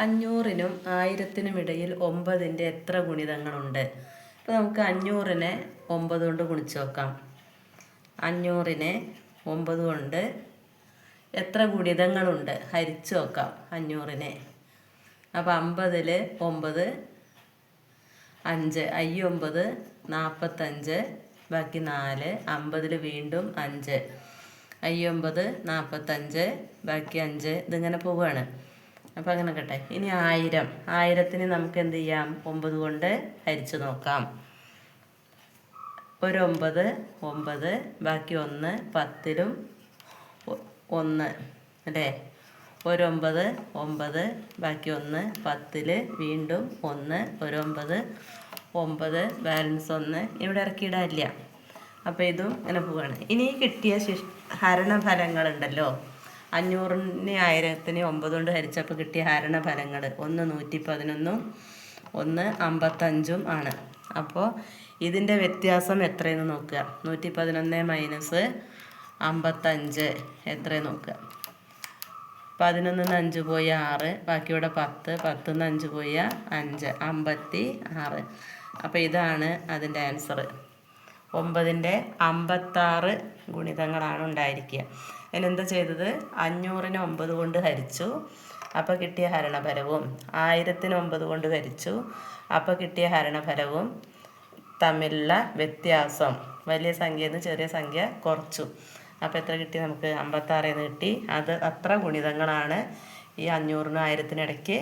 500-നും 1000-നും ഇടയിൽ 9-ൻ്റെ എത്ര ഗുണിതങ്ങളുണ്ട്? അപ്പോൾ നമുക്ക് 500-നെ 9 കൊണ്ട് ഗുണിച്ച് നോക്കാം. 500-നെ 9 കൊണ്ട് എത്ര ഗുണിതങ്ങളുണ്ട് ഹരിച്ച് നോക്കാം 500-നെ. അപ്പോൾ 50-ൽ 9 5, 9 45, ബാക്കി 4, 50-ൽ വീണ്ടും 5, 9 45, ബാക്കി 5, ഇതിങ്ങനെ പോവുകയാണ്. അപ്പോൾ അങ്ങനെ കേട്ടെ. ഇനി 1000-ന് നമുക്ക് എന്ത് ചെയ്യാം? 9 കൊണ്ട് ഹരിച്ച് നോക്കാം. ഒരു 9 9, ബാക്കി 1, 10-ലും 1 അല്ലേ? ഒരു 9 9, ബാക്കി 1, 10-ൽ വീണ്ടും 1, ഒരു 9 9, ബാലൻസ് 1, ഇവിടെ ഇറക്കിയിടാനില്ല. അപ്പോൾ ഇതും ഇങ്ങനെ പോവുകയാണ്. ഇനി കിട്ടിയ ഹരണഫലങ്ങളുണ്ടല്ലോ, 500-നെ 1000-നെ 9 കൊണ്ട് ഹരിച്ചപ്പോൾ കിട്ടിയ ഹരണഫലങ്ങൾ 1 111, 1 55 ആണ്. അപ്പോൾ ഇതിൻ്റെ വ്യത്യാസം എത്രയെന്ന് നോക്കുക. 111 മൈനസ് 55 എത്രയെന്ന് നോക്കുക. 11-ന്ന് 5 പോയ 6, ബാക്കി ഇവിടെ 10, 10-ന്ന് 5 പോയ 5, 56. അപ്പോൾ ഇതാണ് അതിൻ്റെ ആൻസർ. 9-ൻ്റെ 56 ഗുണിതങ്ങളാണ് ഉണ്ടായിരിക്കുക. അതിനെന്താ ചെയ്തത്? 500-നെ 9 കൊണ്ട് ഹരിച്ചു, അപ്പോൾ കിട്ടിയ ഹരണഫലവും 1000-നെ 9 കൊണ്ട് ഹരിച്ചു, അപ്പോൾ കിട്ടിയ ഹരണഫലവും തമ്മിലുള്ള വ്യത്യാസം വലിയ സംഖ്യയിൽ നിന്ന് ചെറിയ സംഖ്യ കുറച്ചു. അപ്പോൾ എത്ര കിട്ടി? നമുക്ക് 56 കിട്ടി. അത് അത്ര ഗുണിതങ്ങളാണ് ഈ 500-നും 1000-നും ഇടയ്ക്ക്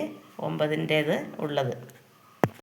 9-ൻ്റേത് ഉള്ളത്.